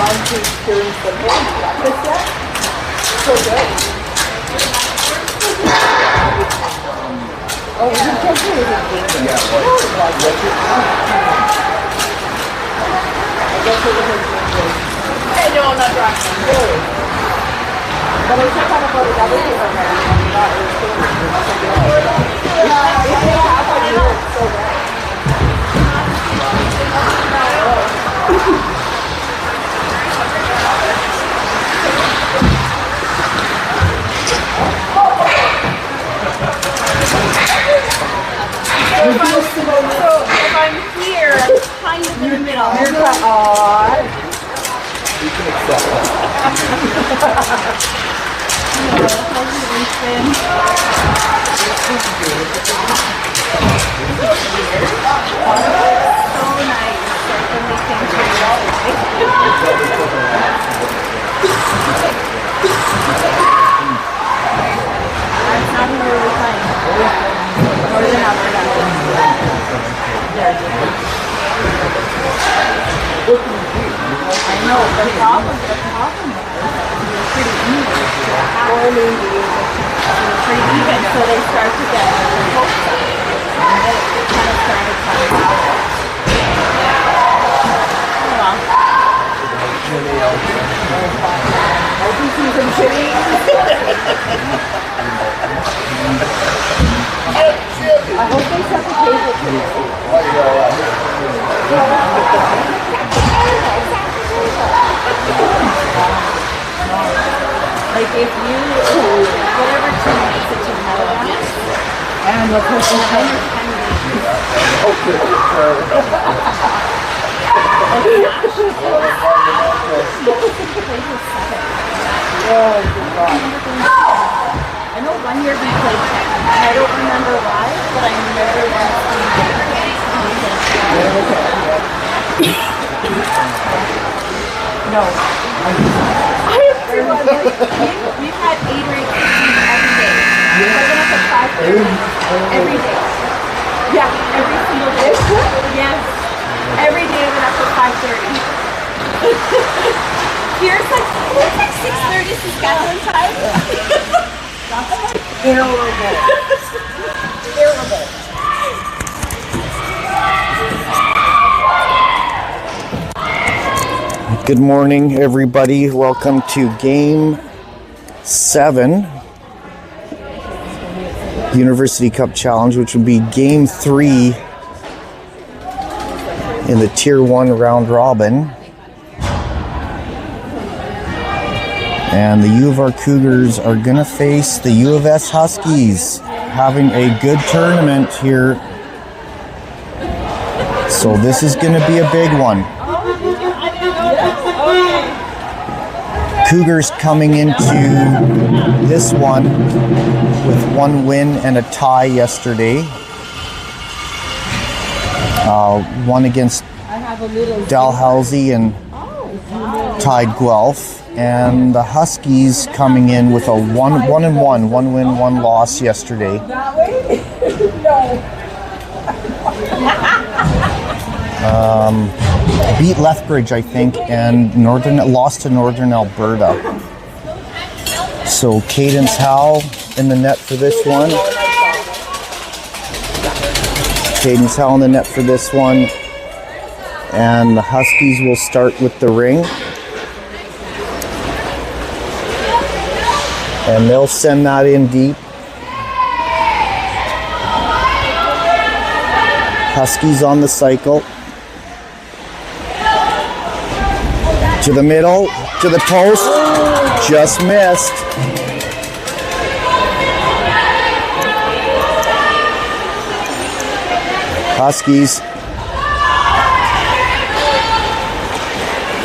run to experience the breakfast yet? So good. Oh, was it just or was it game? Yeah, it was. I guess it was a game. Hey, no, I'm not driving. Really? But I was talking about another thing on there. Not really sure. If they have one here, it's so bad. So if I'm here, I'm kind of in the middle. You can accept it. So nice. When they came to I'm having a really fun. More than Alberta. I know, but the problem was pretty even. Pretty even, so they start to get hopes up. And then it kind of started coming out. Open season chili. I hope they set the table today. Like if you, whatever team makes it to the medal dance, and the person behind your I know one year we played 10, and I don't remember why, but I remember once we No. We've had 8 or 8 every day. We've been up at 5:30 every day. Yeah, every single day. Yes. Every day I've been up at 5:30. Here's like 6:30 Saskatchewan time. Terrible. Terrible. Good morning, everybody. Welcome to Game 7, University Cup Challenge, which would be Game 3 in the Tier 1 round robin. And the U of R Cougars are going to face the U of S Huskies, having a good tournament here. So this is going to be a big one. Cougars coming into this one with 1 win and a tie yesterday. One against Dalhousie and tied Guelph. And the Huskies coming in with a 1-1, 1 win, 1 loss yesterday. Beat Lethbridge, I think, and lost to Northern Alberta. So Cadence Howell in the net for this one. Cadence Howell in the net for this one. And the Huskies will start with the ring. And they'll send that in deep. Huskies on the cycle. To the middle, to the post, just missed. Huskies.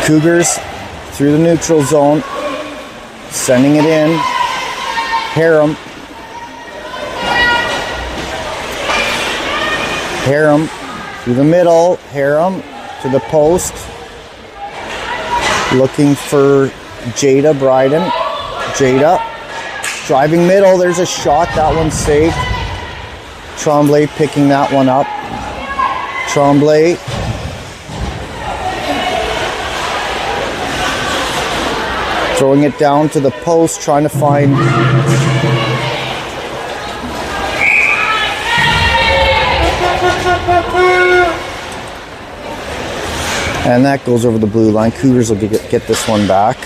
Cougars through the neutral zone, sending it in. Harem through the middle. Harem to the post. Looking for Jada Bryden. Jada driving middle. There's a shot. That one's safe. Tremblay picking that one up. Tremblay Throwing it down to the post, trying to find. And that goes over the blue line. Cougars will get this one back.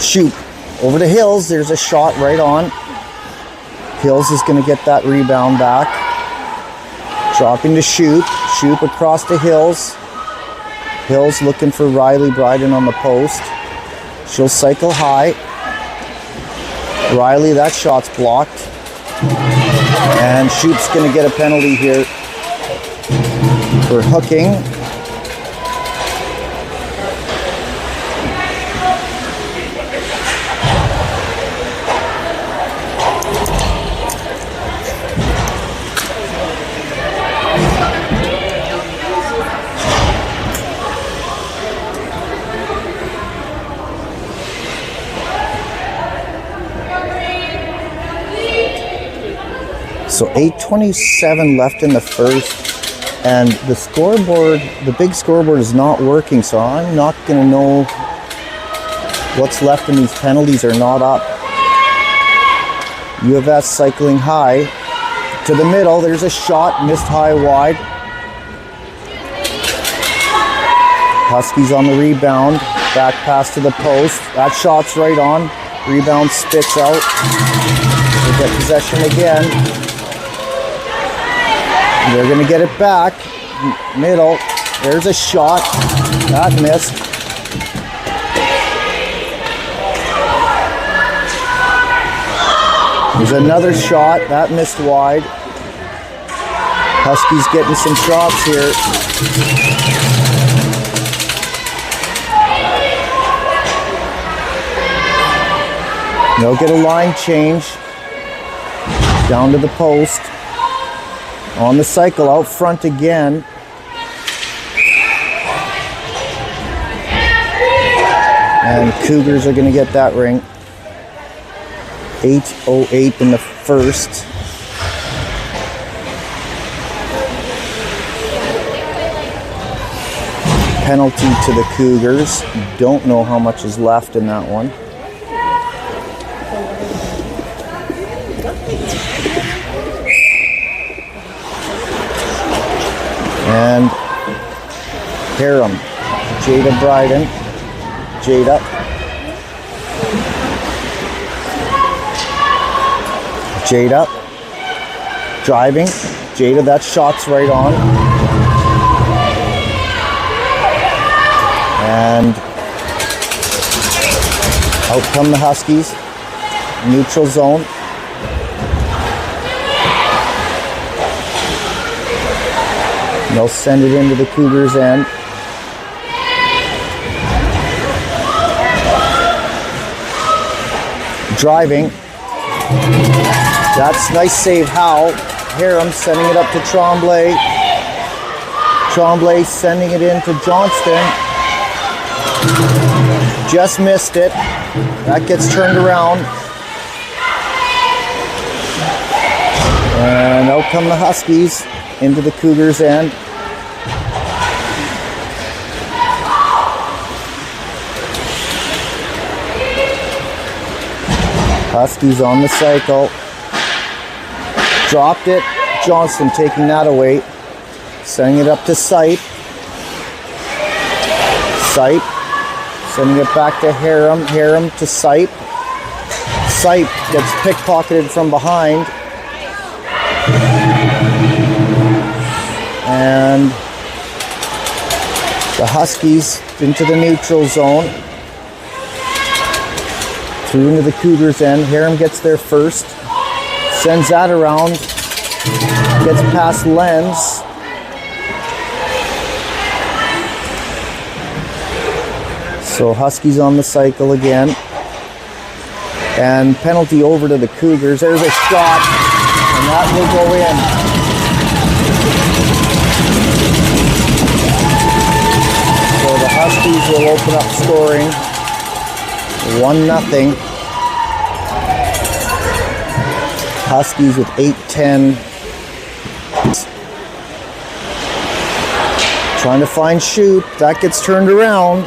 Shoot. Over the Hills, there's a shot right on. Hills is going to get that rebound back. Dropping to Shoop. Shoop across the Hills. Hills looking for Riley Bryden on the post. She'll cycle high. Riley, that shot's blocked. And Shoop's going to get a penalty here for hooking. So 8:27 left in the first, and the scoreboard, the big scoreboard is not working, so I'm not going to know what's left in these penalties are not up. U of S cycling high to the middle. There's a shot, missed high wide. Huskies on the rebound, back pass to the post. That shot's right on. Rebound spits out. They get possession again. They're going to get it back. Middle. There's a shot. That missed. There's another shot. That missed wide. Huskies getting some shots here. They'll get a line change. Down to the post. On the cycle, out front again. And Cougars are going to get that ring. 8:08 in the first. Penalty to the Cougars. Don't know how much is left in that one. And Harum, Jada Bryden, Jada. Jada, driving. Jada, that shot's right on. And out come the Huskies, neutral zone. They'll send it into the Cougars' end. Driving. That's nice save, Howe. Harum sending it up to Tremblay. Tremblay sending it in to Johnston. Just missed it. That gets turned around. And out come the Huskies into the Cougars' end. Huskies on the cycle. Dropped it. Johnston taking that away. Sending it up to Sipe. Sipe. Sending it back to Harum. Harum to Sipe. Sipe gets pickpocketed from behind. And the Huskies into the neutral zone. Through into the Cougars' end. Harum gets there first. Sends that around. Gets past Lenz. So Huskies on the cycle again. And penalty over to the Cougars. There's a shot. And that will go in. So the Huskies will open up scoring. 1-0. Huskies with 8-10. Trying to find shoot. That gets turned around.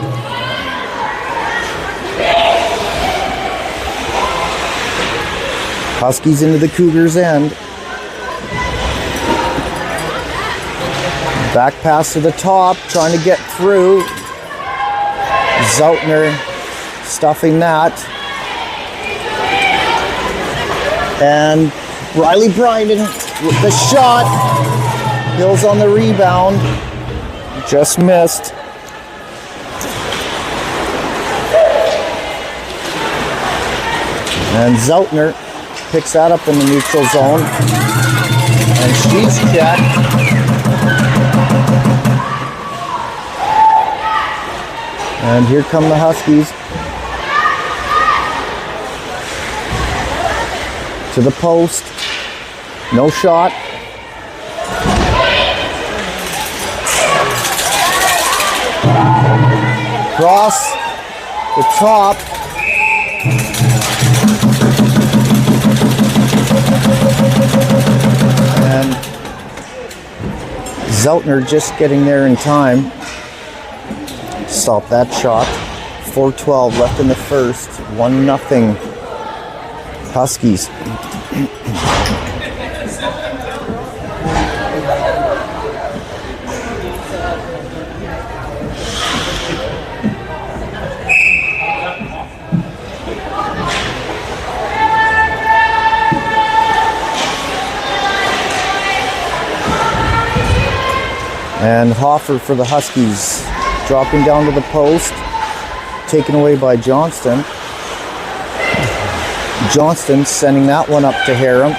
Huskies into the Cougars' end. Back pass to the top, trying to get through. Zoutner stuffing that. And Riley Bryden with the shot. Hills on the rebound. Just missed. And Zoutner picks that up in the neutral zone. And she's checked. And here come the Huskies. To the post. No shot. Cross the top. And Zoutner just getting there in time. Stop that shot. 4:12 left in the first. 1-0 Huskies. And Hoffer for the Huskies. Dropping down to the post. Taken away by Johnston. Johnston sending that one up to Harum.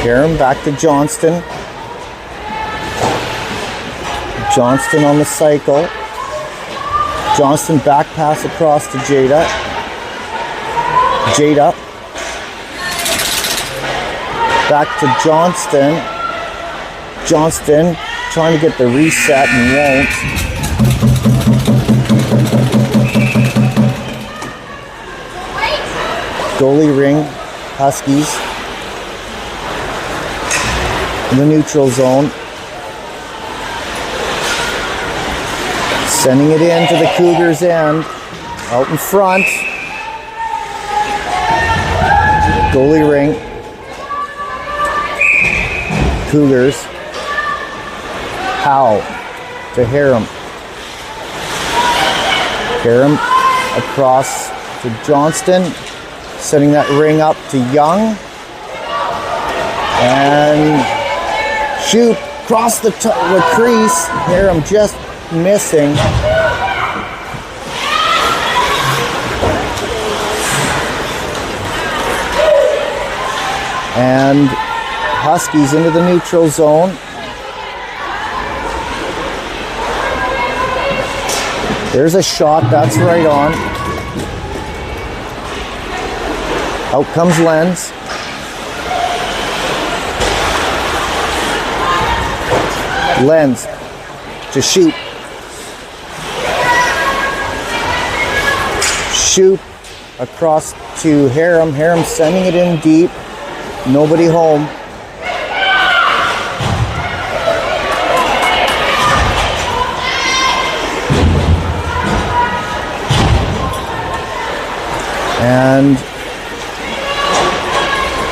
Harum back to Johnston. Johnston on the cycle. Johnston back pass across to Jada. Jada. Back to Johnston. Johnston trying to get the reset and won't. Goalie ring, Huskies. In the neutral zone. Sending it in to the Cougars' end. Out in front. Goalie ring. Cougars. Howe to Harum. Harum across to Johnston. Setting that ring up to Young. And shoot across the crease. Harum just missing. And Huskies into the neutral zone. There's a shot, that's right on. Out comes Lenz. Lenz to shoot. Shoot across to Harum. Harum sending it in deep. Nobody home. And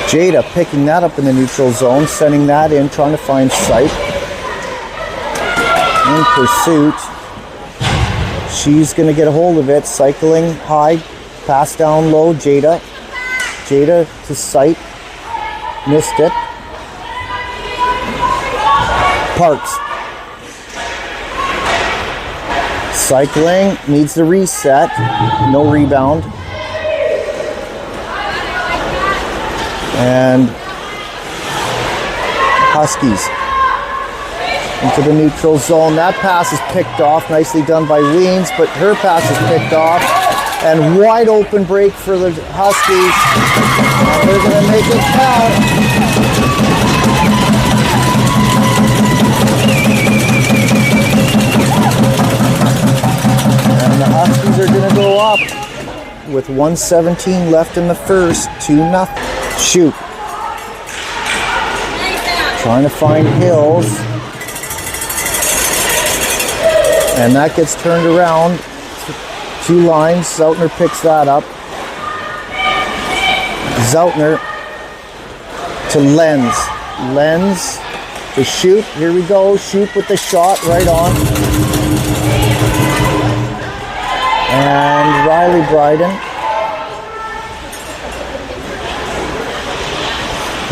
Jada picking that up in the neutral zone, sending that in, trying to find sight. In pursuit. She's going to get a hold of it, cycling high, pass down low, Jada. Jada to sight. Missed it. Parks. Cycling, needs the reset. No rebound. And Huskies into the neutral zone. That pass is picked off. Nicely done by Weens, but her pass is picked off. And wide open break for the Huskies. And they're going to make it count. And the Huskies are going to go up with with 1:17 left in the first. 2-0. Shoot. Trying to find Hills. And that gets turned around. 2 lines. Zoutner picks that up. Zoutner to Lenz. Lenz to Shoot. Here we go. Shoot with the shot right on. And Riley Bryden.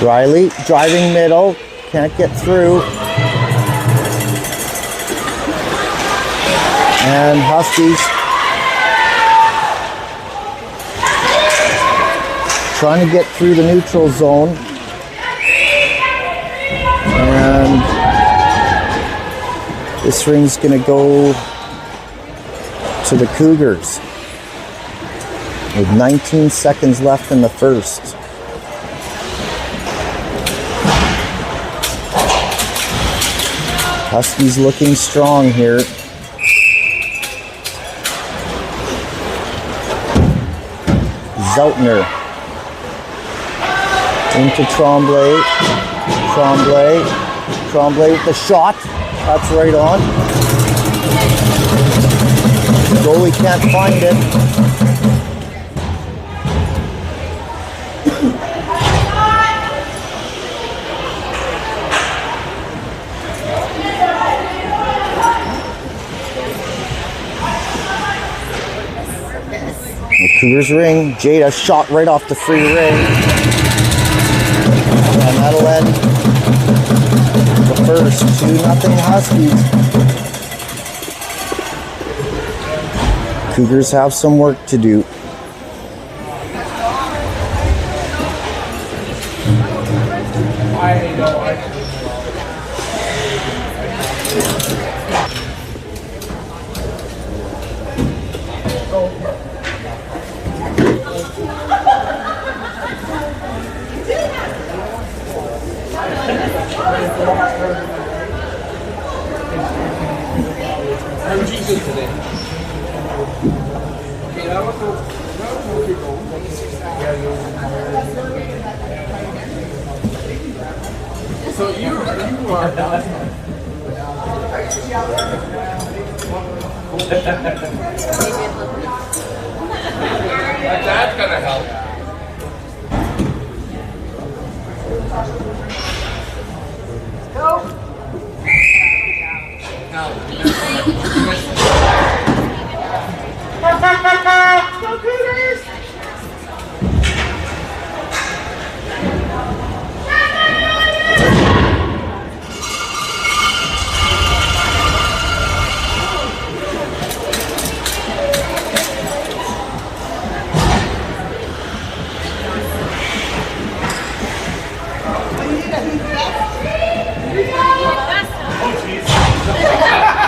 Riley driving middle. Can't get through. And Huskies trying to get through the neutral zone. And this ring's going to go to the Cougars with 19 seconds left in the first. Huskies looking strong here. Zoutner into Tremblay. Tremblay with the shot. That's right on. Goalie can't find it. The Cougars ring. Jada shot right off the free ring. And that'll end the first. 2-0 Huskies. Cougars have some work to do. So you are that's gonna help. Go. Go Cougars!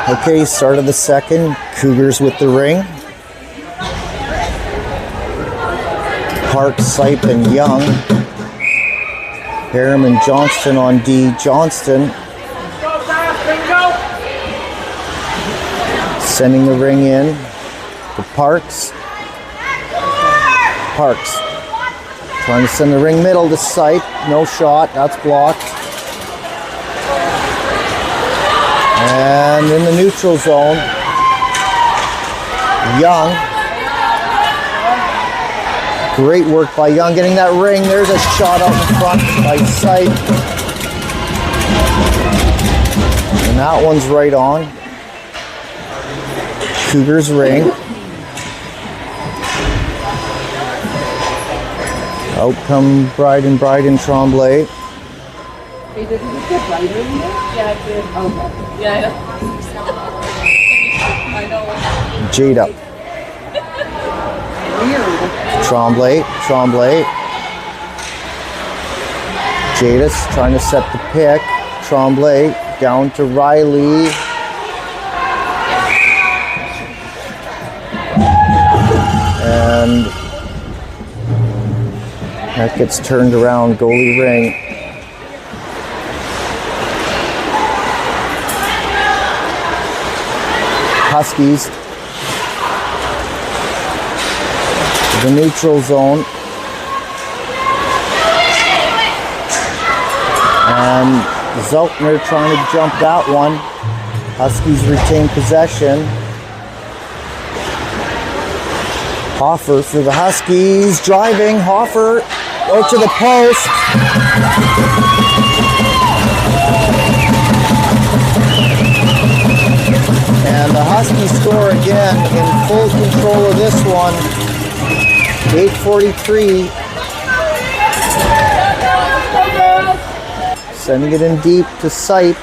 Okay, start of the second. Cougars with the ring. Park, Sipe, and Young. Harriman, Johnston on D. Johnston sending the ring in to Parks. Parks trying to send the ring middle to Sipe. No shot. That's blocked. And in the neutral zone, Young. Great work by Young getting that ring. There's a shot out in front by Sipe. And that one's right on. Cougars ring. Out come Bryden Tremblay. Hey, did you put Ryder in there? Yeah, I did. Okay. Yeah, I know. Jada. Weird. Tremblay. Jada's trying to set the pick. Tremblay down to Riley. And that gets turned around. Goalie ring. Huskies the neutral zone. And Zeltner trying to jump that one. Huskies retain possession. Hoffer for the Huskies, driving. Hoffer out to the post. And the Huskies score again in full control of this one. 8:43. Sending it in deep to Sipe.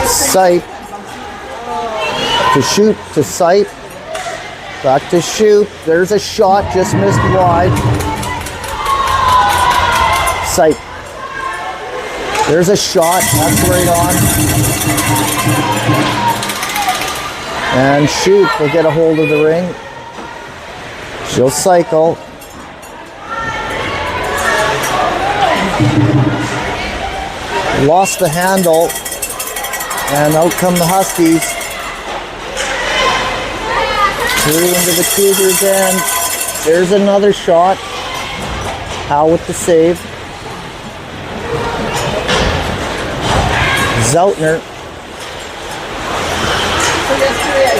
Sipe to shoot to Sipe. Back to shoot. There's a shot, just missed wide. Sipe. There's a shot, that's right on. And shoot, will get a hold of the ring. She'll cycle. Lost the handle. And out come the Huskies. Through into the Cougars end. There's another shot. Howe with the save. Zeltner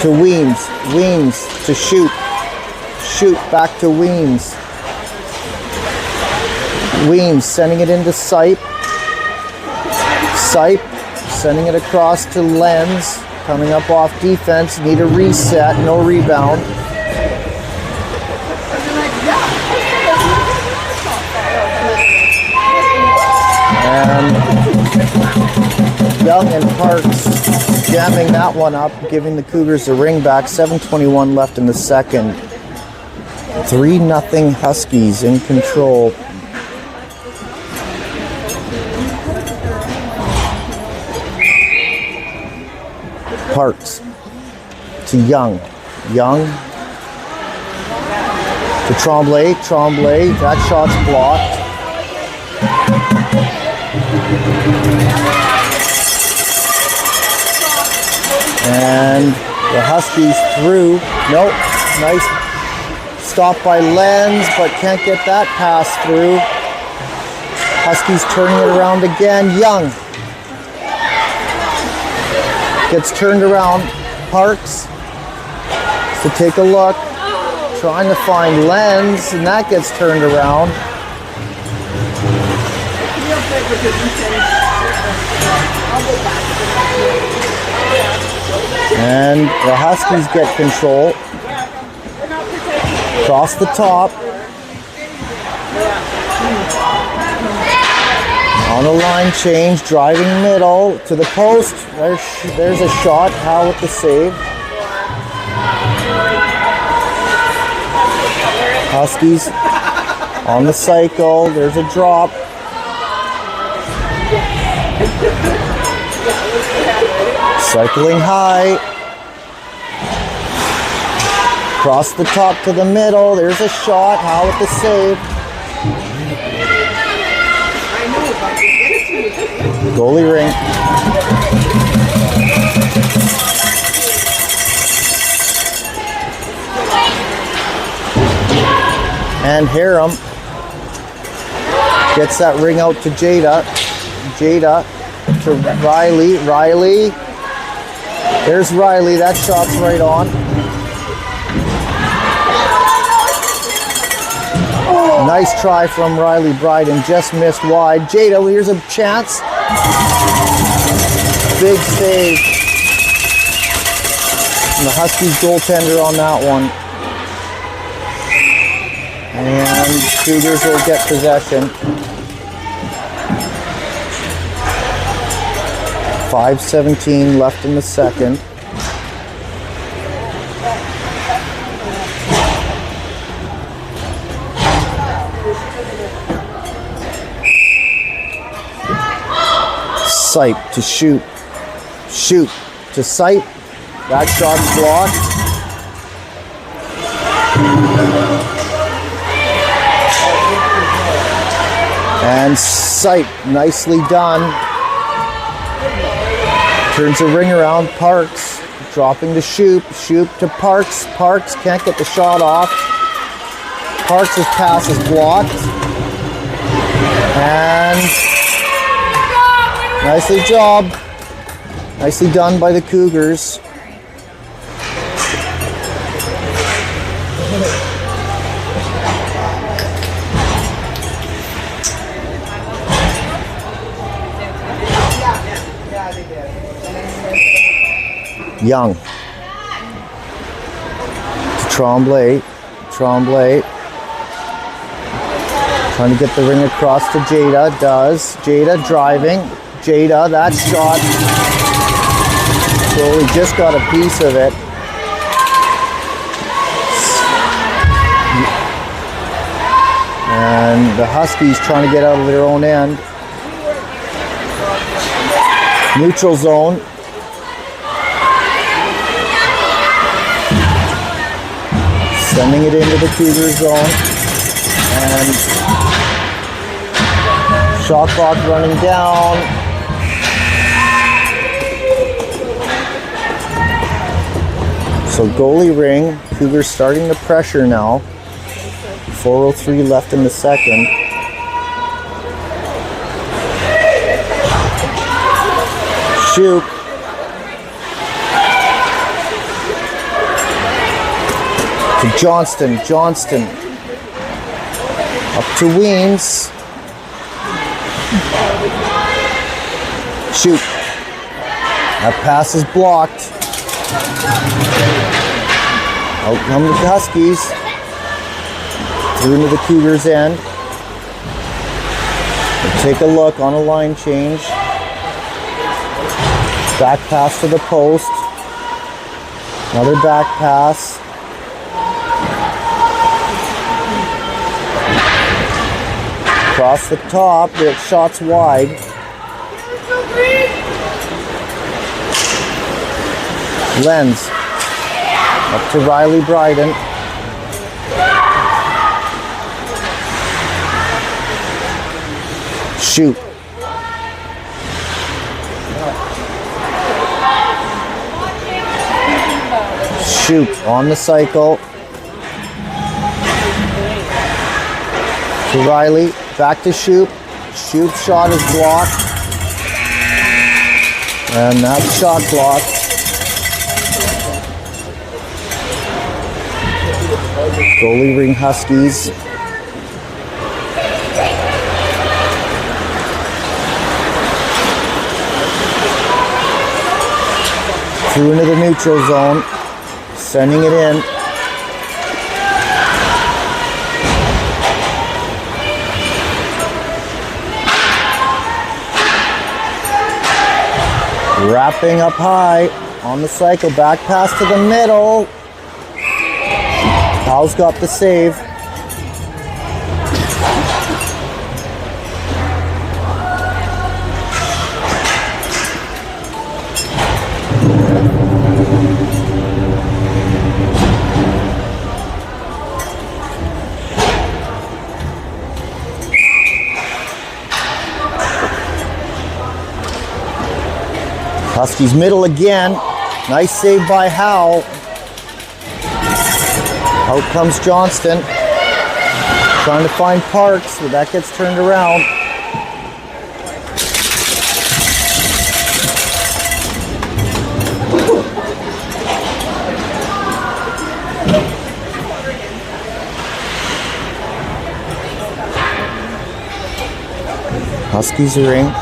to Weems. Weems to shoot. Shoot back to Weems. Weems sending it into Sipe. Sipe sending it across to Lenz. Coming up off defense, need a reset, no rebound. And Young and Parks jamming that one up, giving the Cougars the ring back. 7:21 left in the second. 3-0 Huskies in control. Parks to Young. Young to Tremblay. Tremblay, that shot's blocked. And the Huskies through. Nope, nice stop by Lenz, but can't get that pass through. Huskies turning it around again. Young gets turned around. Parks to take a look, trying to find Lenz, and that gets turned around. And the Huskies get control. Across the top. On the line change, driving middle to the post. There's a shot. Howe with the save. Huskies on the cycle. There's a drop. Cycling high. Across the top to the middle. There's a shot. Howe with the save. Goalie ring. And Harum gets that ring out to Jada. Jada to Riley. Riley. There's Riley. That shot's right on. Nice try from Riley Bryden, just missed wide. Jada, here's a chance. Big save. And the Huskies goaltender on that one. And Cougars will get possession. 5:17 left in the second. Sipe to shoot. Shoot to Sipe. That shot's blocked. And Sipe, nicely done. Turns the ring around. Parks Dropping to Shoop. Shoop to Parks. Parks can't get the shot off. Parks' pass is blocked. And nicely job. Nicely done by the Cougars. Young. To Tremblay. Tremblay. Trying to get the ring across to Jada. Does. Jada driving. Jada, that shot. Goalie just got a piece of it. And the Huskies trying to get out of their own end. Neutral zone. Sending it into the Cougar zone. And shot clock running down. So goalie ring. Cougars starting to pressure now. 4:03 left in the second. Shoot. To Johnston. Johnston. Up to Weems. Shoot. That pass is blocked. Out come the Huskies. Through into the Cougars' end. Take a look on a line change. Back pass to the post. Another back pass. Across the top, but shots wide. Lenz. Up to Riley Bryden. Shoot. Shoot on the cycle. To Riley. Back to Shoop. Shoop's shot is blocked. And that's shot blocked. Goalie ring Huskies. Through into the neutral zone. Sending it in. Wrapping up high on the cycle. Back pass to the middle. Powell's got the save. Huskies middle again. Nice save by Howe. Out comes Johnston. Trying to find Parks, but that gets turned around. Huskies ring.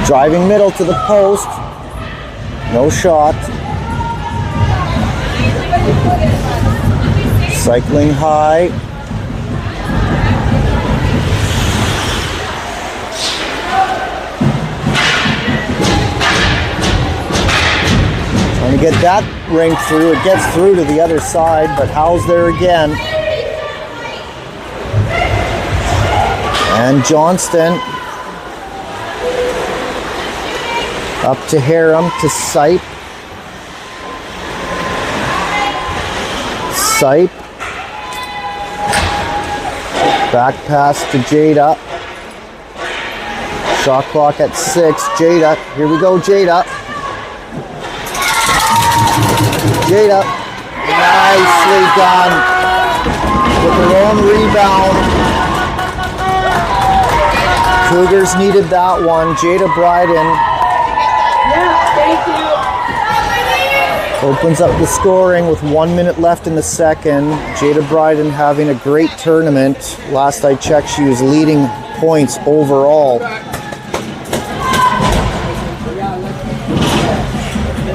Driving middle to the post. No shot. Cycling high. Trying to get that ring through. It gets through to the other side, but Howe's there again. And Johnston. Up to Harum, to Sipe. Sipe. Back pass to Jada. Shot clock at 6. Jada, here we go, Jada. Jada, nicely done. With her own rebound. Cougars needed that one. Jada Bryden Yeah, thank you. opens up the scoring with 1 minute left in the second. Jada Bryden having a great tournament. Last I checked, she was leading points overall.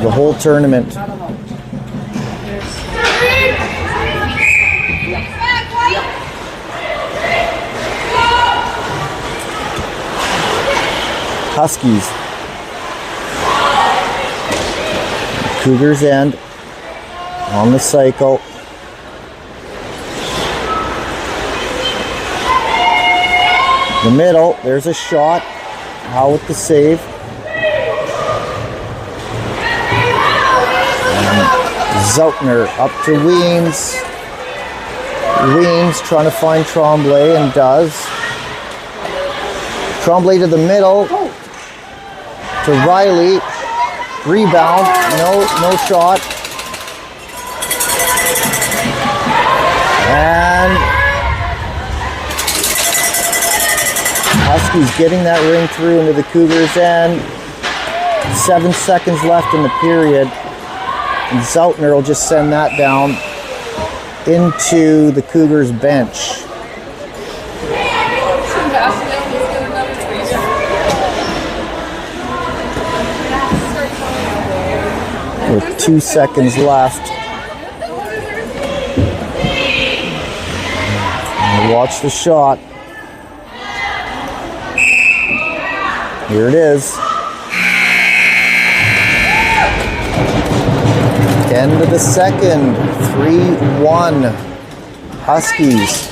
The whole tournament. Huskies. Cougars end on the cycle. The middle, there's a shot. How with the save. Zoutner up to Weems. Weems trying to find Tremblay and does. Tremblay to the middle. To Riley. Rebound. No shot. And Huskies getting that ring through into the Cougars end. 7 seconds left in the period. And Zoutner will just send that down into the Cougars bench. With 2 seconds left. And watch the shot. Here it is. End of the second, 3-1 Huskies.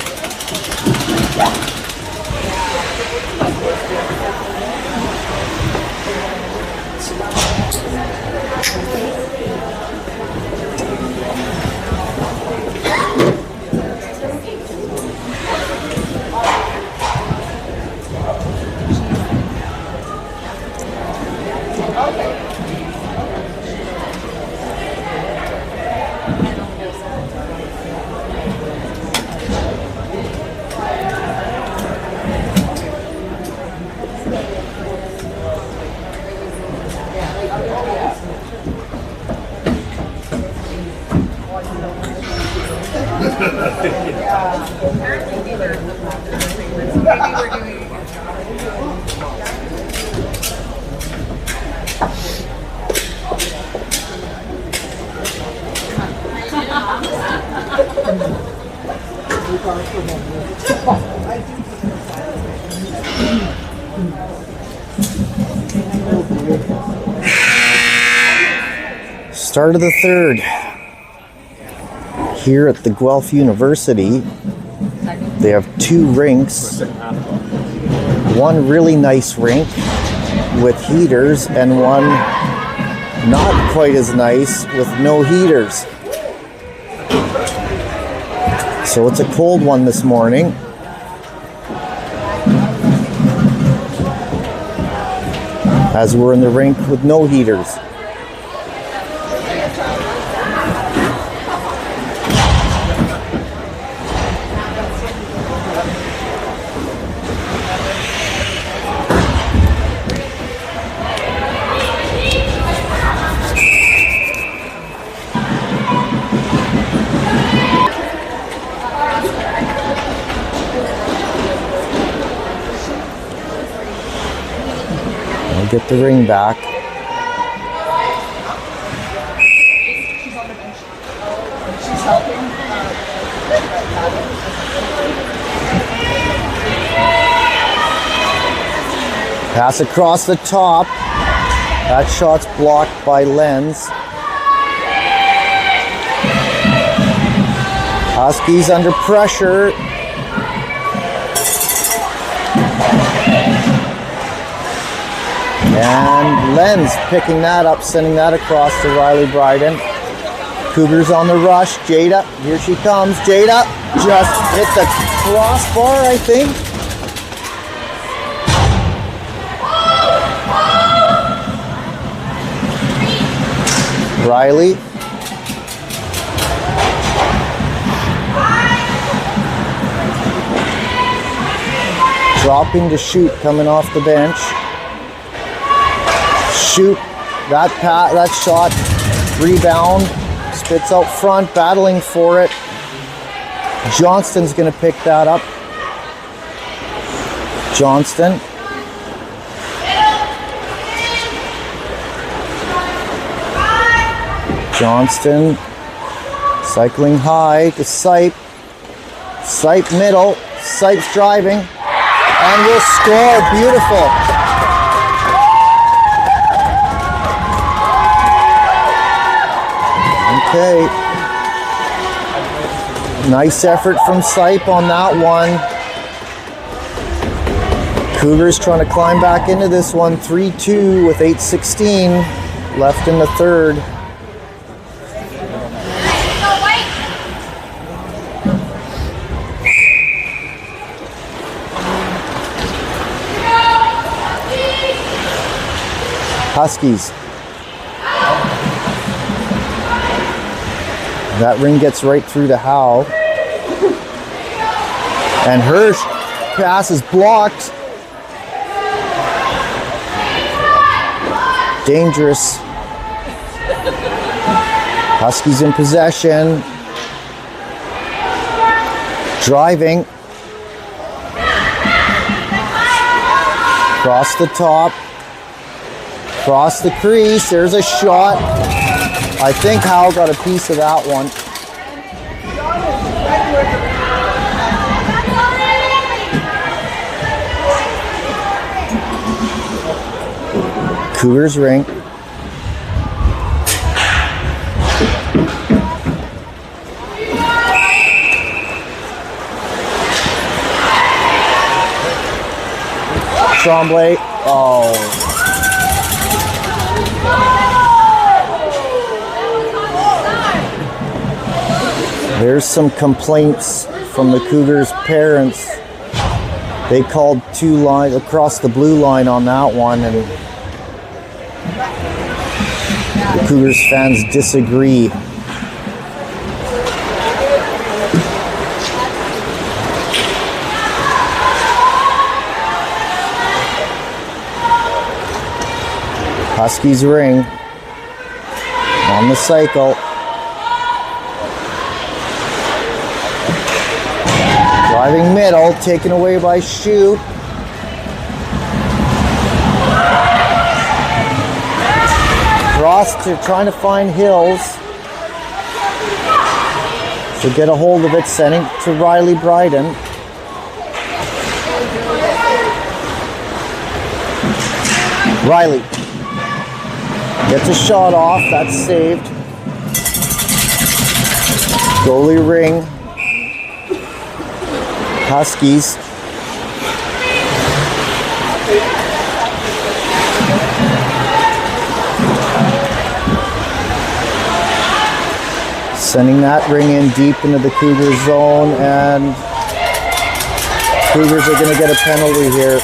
Start of the third. Here at the Guelph University, they have 2 rinks. One really nice rink with heaters and one not quite as nice with no heaters. So it's a cold one this morning. As we're in the rink with no heaters. Get the ring back. She's helping. Pass across the top. That shot's blocked by Lenz. Huskies under pressure. And Lenz picking that up, sending that across to Riley Bryden. Cougars on the rush. Jada, here she comes. Jada just hit the crossbar, I think. Riley. Dropping to shoot, coming off the bench. Shoot, that shot, rebound, spits out front, battling for it. Johnston's gonna pick that up. Johnston. Johnston cycling high to Sipe. Sipe middle. Sipe's driving and will score. Beautiful. Okay. Nice effort from Sipe on that one. Cougars trying to climb back into this one. 3-2 with 8:16 left in the third. Huskies. That ring gets right through to Howe. And her pass is blocked. Dangerous. Huskies in possession. Driving. Across the top. Across the crease. There's a shot. I think Howe got a piece of that one. Cougars ring. Tremblay. Oh. There's some complaints from the Cougars' parents. They called two lines across the blue line on that one, and the Cougars fans disagree. Huskies ring on the cycle. Driving middle, taken away by Shue. Cross to trying to find Hills. To get a hold of it, sending to Riley Bryden. Riley gets a shot off, that's saved. Goalie ring. Huskies. Sending that ring in deep into the Cougar zone, and Cougars are going to get a penalty here.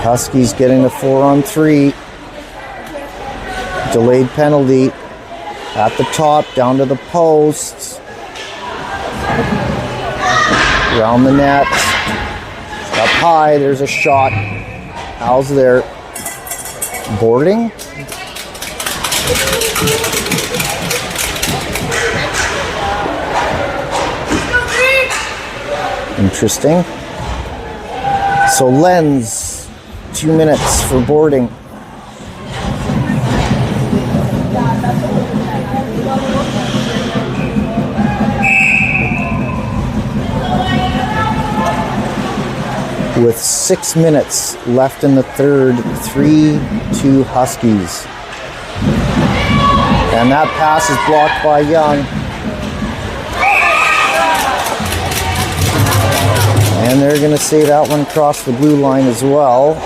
Huskies getting a 4-on-3. Delayed penalty. At the top, down to the posts. Around the net. Up high, there's a shot. How's there? Boarding? Interesting. So Lens, 2 minutes for boarding. With 6 minutes left in the third, 3-2 Huskies. And that pass is blocked by Young. And they're going to say that one crossed the blue line as well.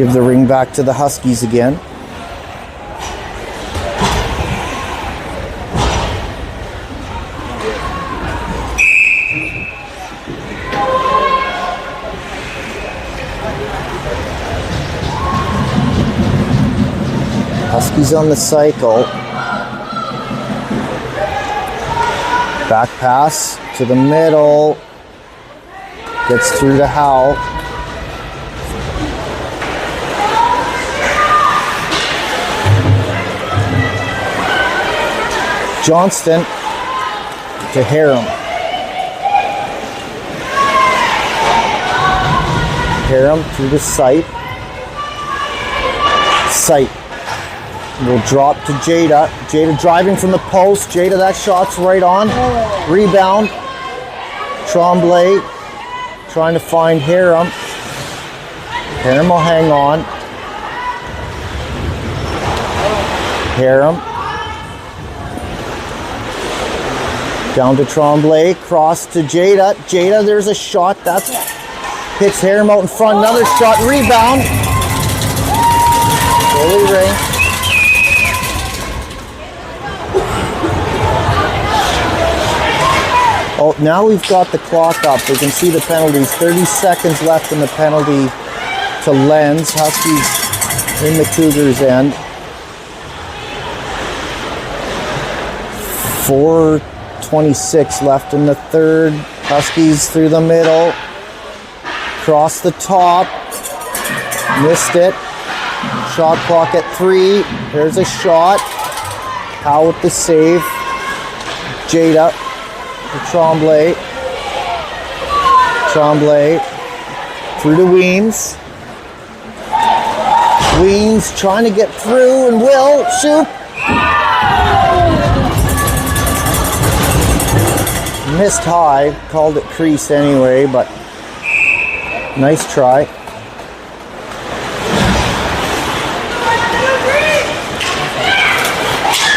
Give the ring back to the Huskies again. Huskies on the cycle. Back pass to the middle. Gets through to Howe. Johnston to Harum. Harum through to Sight. Sight will drop to Jada. Jada driving from the post. Jada, that shot's right on. Rebound. Tremblay trying to find Harum. Harum will hang on. Harum. Down to Tremblay. Cross to Jada. Jada, there's a shot. That's hits Harum out in front. Another shot. Rebound. Goalie ring. Oh, now we've got the clock up. We can see the penalties. 30 seconds left in the penalty to Lens. Huskies in the Cougars' end. 4:26 left in the third. Huskies through the middle. Cross the top. Missed it. Shot clock at 3. There's a shot. Howe with the save. Jada. Tremblay. Tremblay through to Weems. Weems trying to get through and will shoot. Missed high, called it crease anyway, but nice try.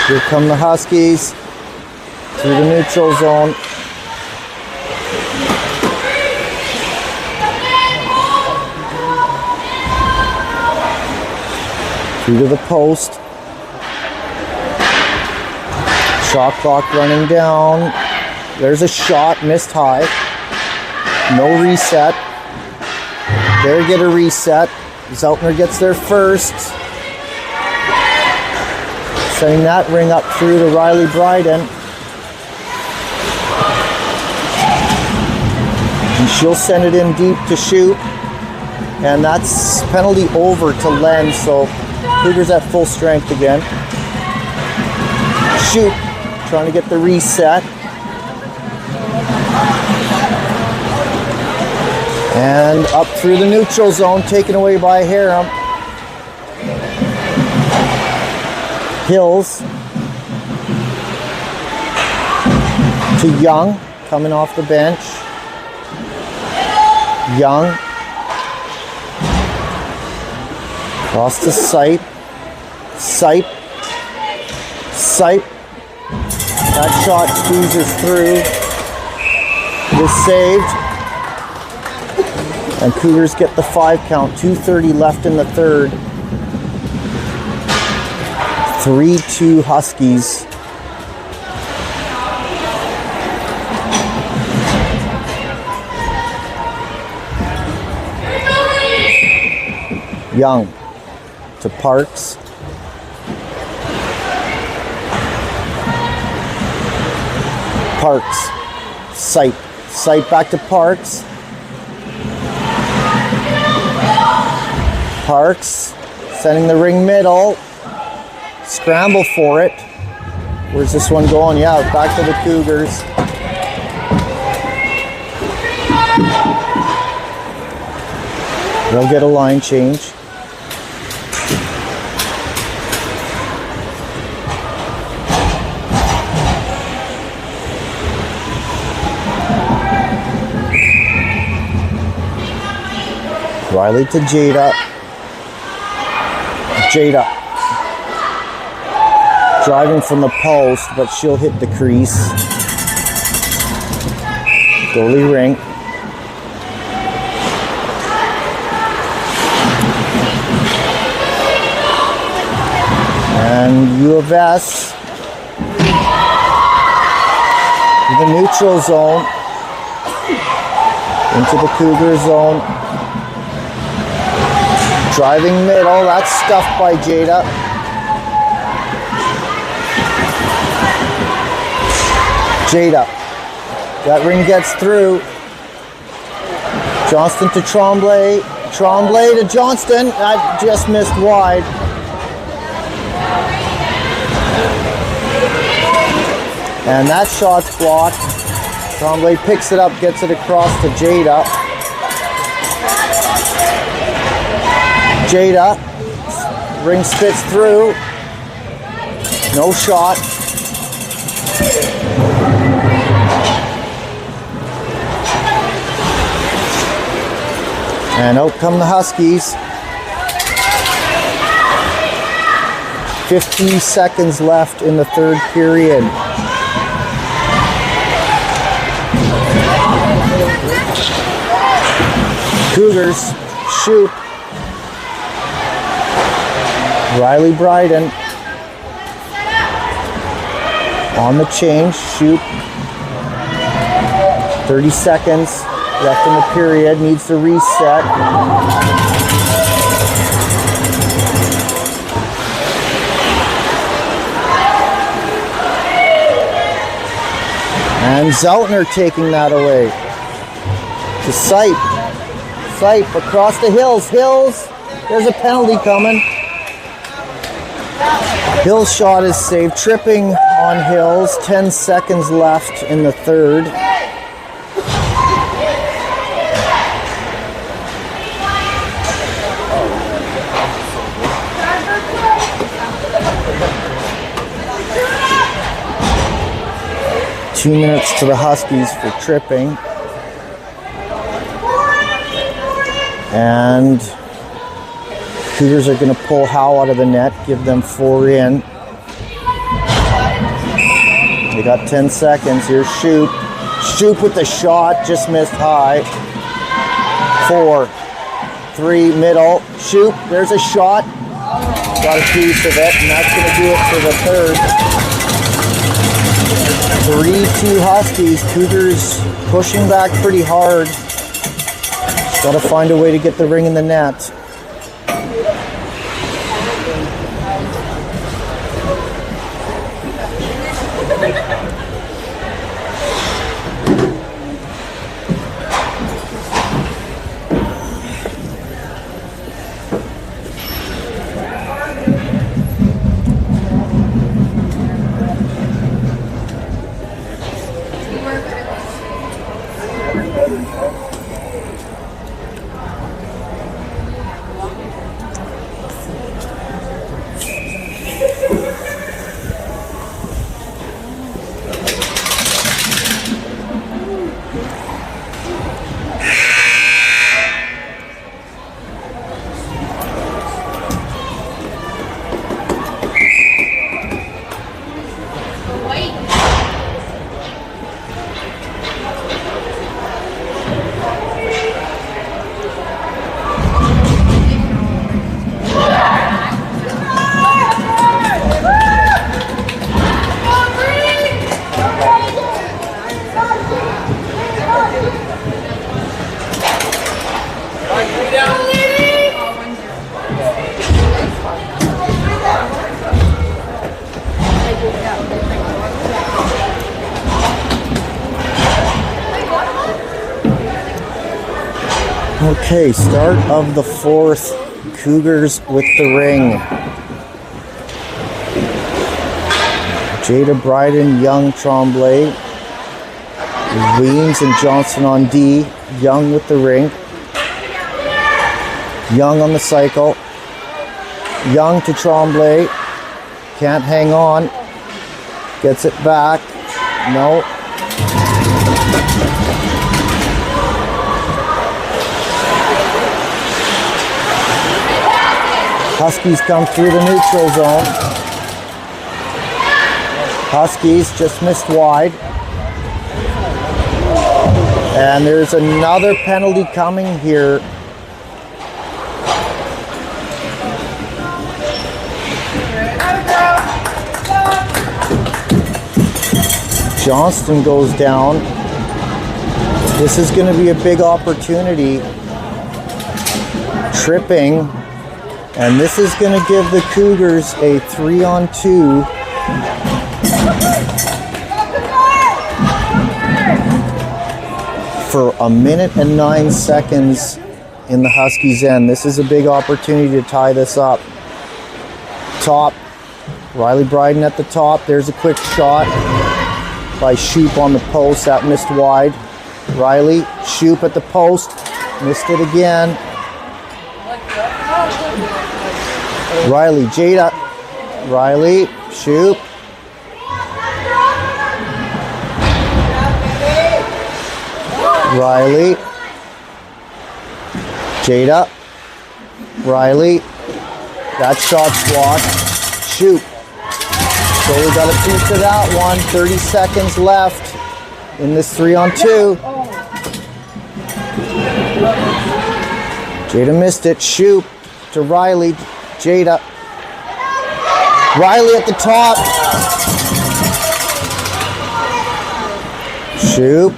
Here come the Huskies. Through the neutral zone. Through to the post. Shot clock running down. There's a shot, missed high. No reset. They get a reset. Zeltner gets there first. Sending that ring up through to Riley Bryden. And she'll send it in deep to shoot. And that's penalty over to Len, so Cougars at full strength again. Shoot, trying to get the reset. And up through the neutral zone, taken away by Harum. Hills to Young, coming off the bench. Young. Cross to Sight. Sight. Sight. That shot squeezes through. It is saved. And Cougars get the 5 count. 2:30 left in the third. 3-2 Huskies. Young to Parks. Parks. Sight. Sight back to Parks. Parks sending the ring middle. Scramble for it. Where's this one going? Yeah, back to the Cougars. They'll get a line change. Riley to Jada. Jada. Driving from the post, but she'll hit the crease. Goalie ring. And U of S to the neutral zone, into the Cougar zone. Driving middle, that's stuffed by Jada. Jada, that ring gets through. Johnston to Tremblay. Tremblay to Johnston. That just missed wide. And that shot's blocked. Tremblay picks it up, gets it across to Jada. Jada. Ring spits through. No shot. And out come the Huskies. 50 seconds left in the third period. Cougars shoot. Riley Bryden on the change, shoot. 30 seconds left in the period, needs to reset. And Zeltner taking that away. To Sipe. Sipe across the Hills. Hills, there's a penalty coming. Hills' shot is saved. Tripping on Hills. 10 seconds left in the third. Two minutes to the Huskies for tripping. And Cougars are going to pull Howe out of the net, give them 4 in. They got 10 seconds. Here's Shoop. Shoop with the shot, just missed high. 4, 3, middle. Shoop, there's a shot. Got a piece of it, and that's going to do it for the third. 3-2 Huskies. Cougars pushing back pretty hard. Got to find a way to get the ring in the net. Okay, start of the fourth. Cougars with the ring. Jada Bryden, Young, Tremblay. Weems and Johnson on D. Young with the ring. Young on the cycle. Young to Tremblay. Can't hang on. Gets it back. No. Huskies come through the neutral zone. Huskies just missed wide. And there's another penalty coming here. Johnston goes down. This is going to be a big opportunity. Tripping. And this is going to give the Cougars a 3-on-2. For 1:09 in the Huskies' end. This is a big opportunity to tie this up. Top. Riley Bryden at the top. There's a quick shot by Shoop on the post. That missed wide. Riley, Shoop at the post. Missed it again. Riley, Jada. Riley, Shoop. Riley. Jada. Riley. That shot's blocked. Shoot. So we got a piece of that one. 30 seconds left in this 3-on-2. Jada missed it. Shoot to Riley. Jada. Riley at the top. Shoot.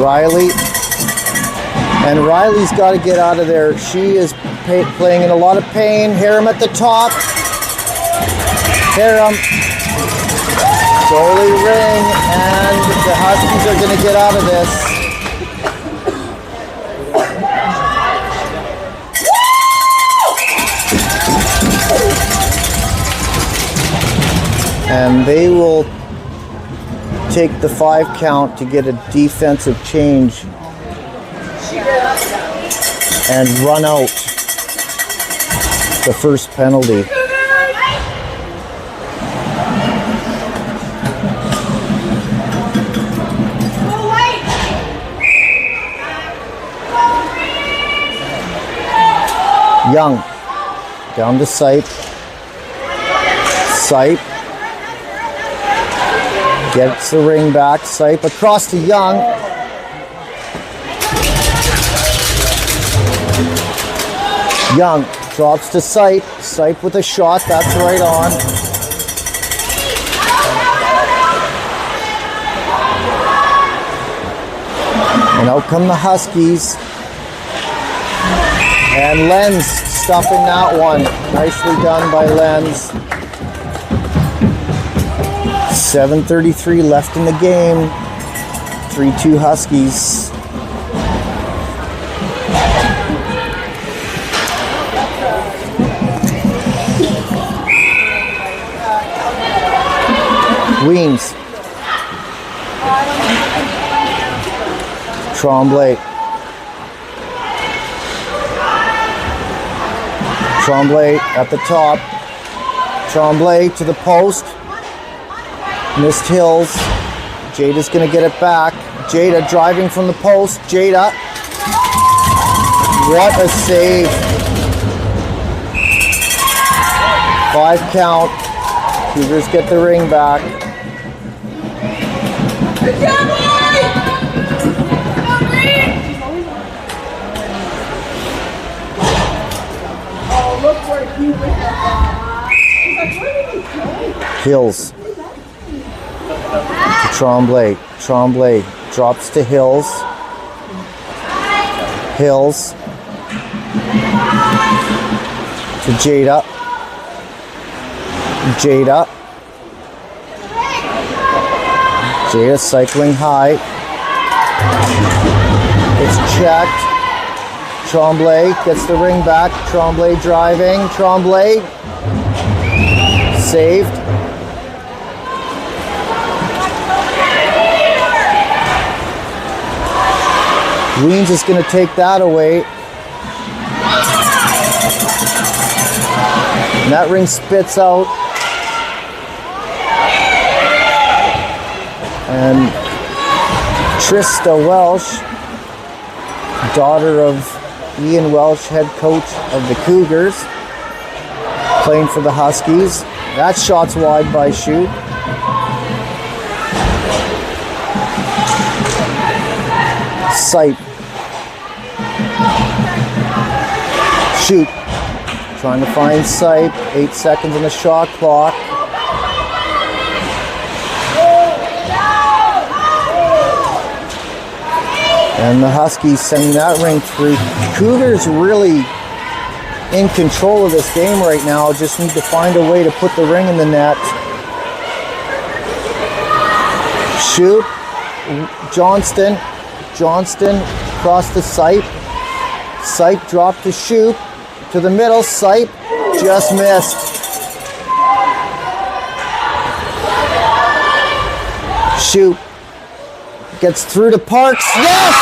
Riley. And Riley's got to get out of there. She is playing in a lot of pain. Harem at the top. Harem. Goalie ring. And the Huskies are going to get out of this. And they will take the 5 count to get a defensive change and run out the first penalty. Young down to Sipe. Sipe gets the ring back. Sipe across to Young. Young drops to Sipe. Sipe with a shot. That's right on. And out come the Huskies. And Lenz stuffing that one. Nicely done by Lenz. 7:33 left in the game. 3-2 Huskies. Weems. Tremblay. Tremblay at the top. Tremblay to the post. Missed Hills. Jada's going to get it back. Jada driving from the post. Jada. What a save. 5 count. Cougars get the ring back. Good job, boy! Oh, look where he went. He's like, where did he go? Hills. To Tremblay. Tremblay drops to Hills. Hills. To Jada. Jada. Jada cycling high. It's checked. Tremblay gets the ring back. Tremblay driving. Tremblay. Saved. Weems is going to take that away. And that ring spits out. And Trista Welsh, daughter of Ian Welsh, head coach of the Cougars, playing for the Huskies. That shot's wide by Shoot. Sipe. Shoot. Trying to find Sipe. 8 seconds on the shot clock. And the Huskies sending that ring through. Cougars really in control of this game right now. Just need to find a way to put the ring in the net. Shoot. Johnston across the Sipe. Sipe dropped to Shoop. To the middle. Sipe just missed. Shoop gets through to Parks. Yes!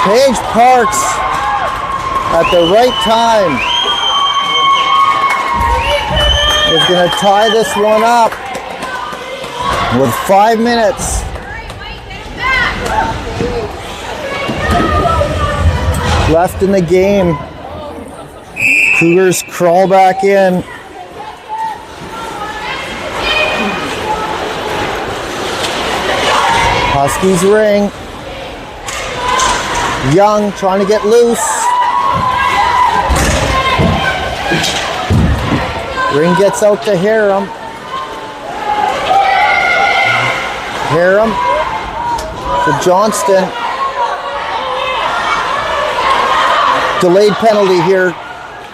Paige Parks at the right time is going to tie this one up with 5 minutes. Left in the game. Cougars crawl back in. Huskies ring. Young trying to get loose. Ring gets out to Harum. Harum to Johnston. Delayed penalty here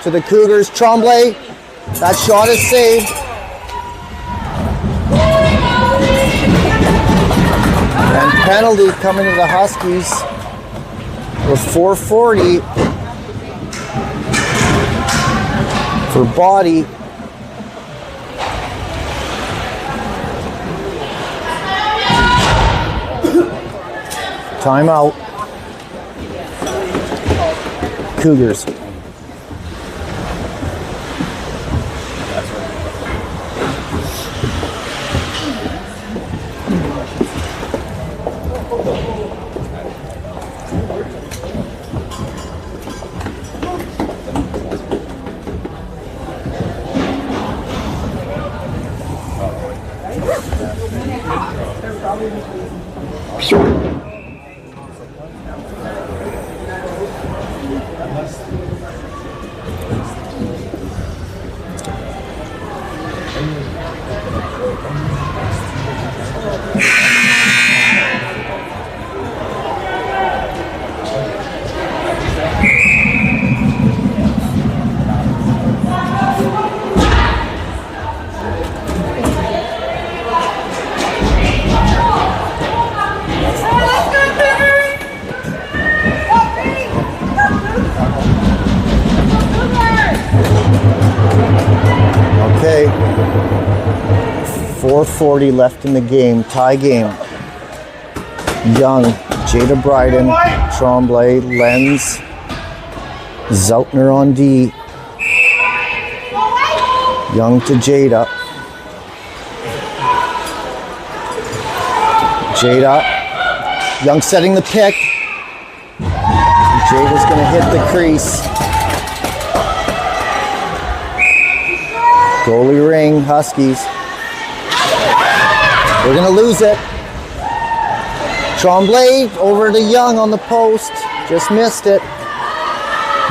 to the Cougars. Tremblay, that shot is saved. And penalty coming to the Huskies with 4:40 for body. Timeout. Cougars. Okay, 4:40 left in the game, tie game. Young, Jada Bryden, Tremblay, Lenz, Zoutner on D. Young to Jada. Jada, Young setting the pick. Jada's gonna hit the crease. Goalie ring, Huskies. We're gonna lose it. Tremblay over to Young on the post. Just missed it.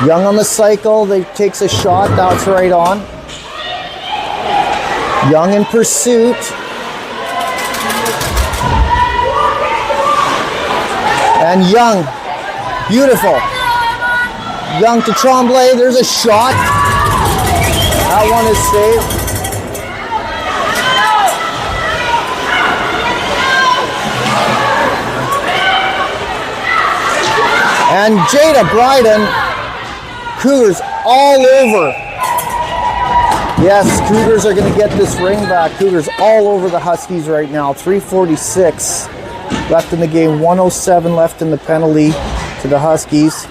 Young on the cycle. They takes a shot. That's right on. Young in pursuit. And Young. Beautiful. Young to Tremblay. There's a shot. That one is saved. And Jada Bryden, Cougars all over. Yes, Cougars are going to get this ring back. Cougars all over the Huskies right now. 3:46 left in the game. 1:07 left in the penalty to the Huskies.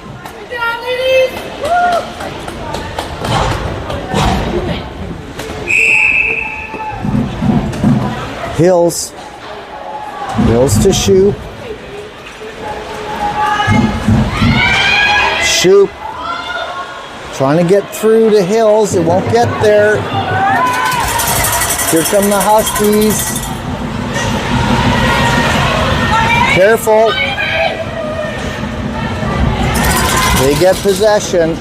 Hills to Shoop. Shoop trying to get through to Hills. It won't get there. Here come the Huskies. Careful. They get possession.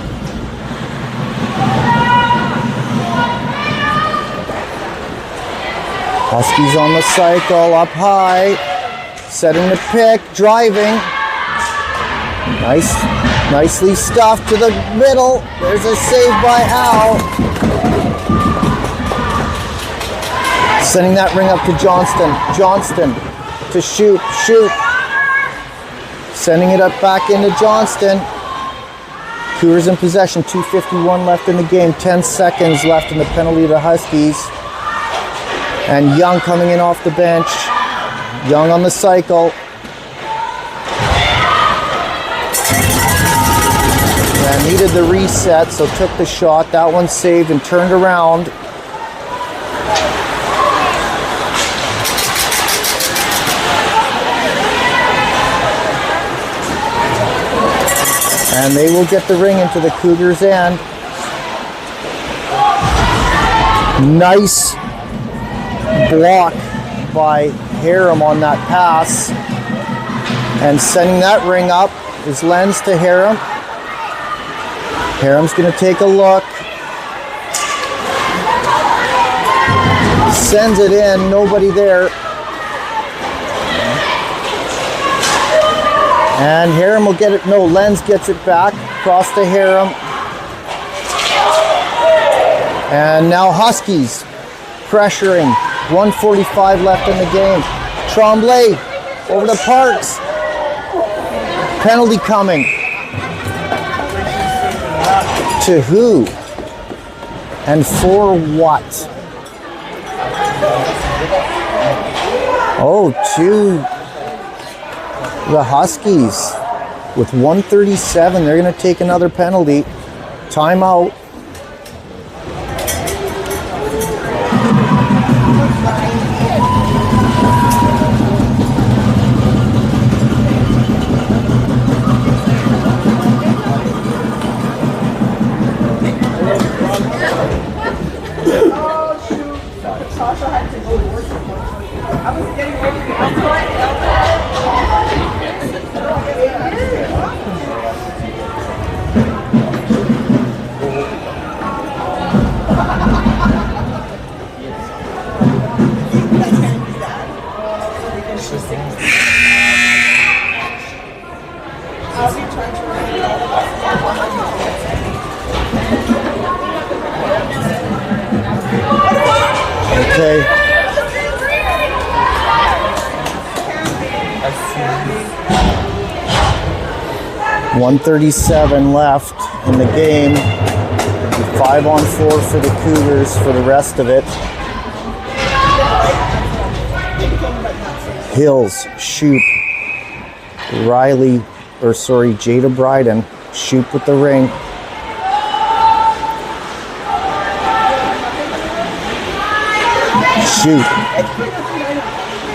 Huskies on the cycle, up high, setting the pick, driving. Nicely stuffed to the middle. There's a save by Al. Sending that ring up to Johnston. Johnston to shoot. Sending it up back into Johnston. Cougars in possession, 2:51 left in the game, 10 seconds left in the penalty to the Huskies. And Young coming in off the bench. Young on the cycle. And needed the reset, so took the shot. That one saved and turned around. And they will get the ring into the Cougars' end. Nice block by Harem on that pass. And sending that ring up is Lenz to Harem. Harem's going to take a look. Sends it in, nobody there. And Harem will get it. No, Lenz gets it back. Across to Harem. And now Huskies pressuring. 1:45 left in the game. Tremblay over to Parks. Penalty coming. To who? And for what? Oh, to the Huskies. With 1:37, they're going to take another penalty. Timeout. Okay. 1:37 left in the game. 5-on-4 for the Cougars for the rest of it. Hills, shoot. Jada Bryden, shoot with the ring.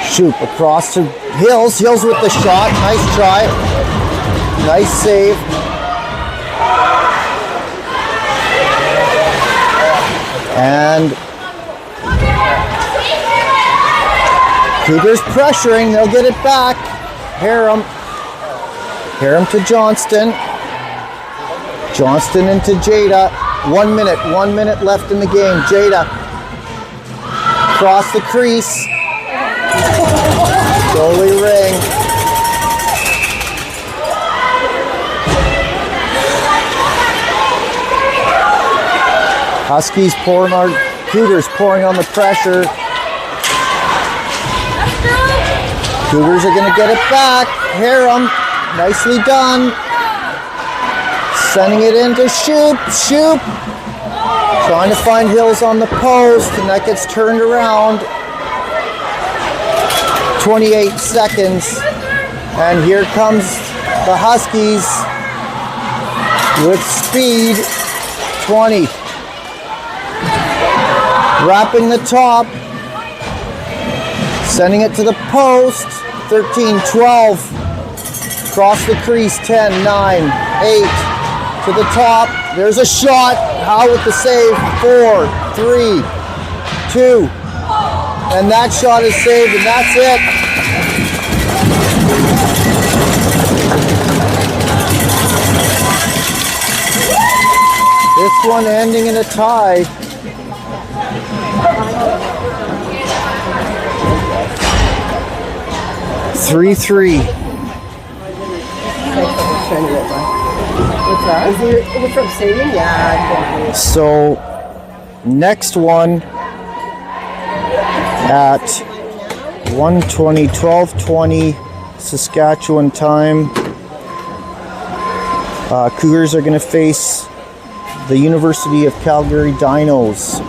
Shoot across to Hills. Hills with the shot. Nice try. Nice save. And Cougars pressuring. They'll get it back. Harem to Johnston. Johnston into Jada. 1 minute left in the game. Jada. Across the crease. Goalie ring. Huskies pouring on, Cougars pouring on the pressure. Cougars are going to get it back. Harem, nicely done. Sending it in to Shoop. Trying to find Hills on the post, and that gets turned around. 28 seconds. And here comes the Huskies with speed. 20. Wrapping the top. Sending it to the post. 13, 12. Across the crease. 10, 9, 8. To the top. There's a shot. Howe with the save. 4, 3, 2. And that shot is saved, and that's it. This one ending in a tie. 3-3. What's that? Is it from saving? Yeah. So next one at 12:20 Saskatchewan time. Cougars are going to face the University of Calgary Dinos.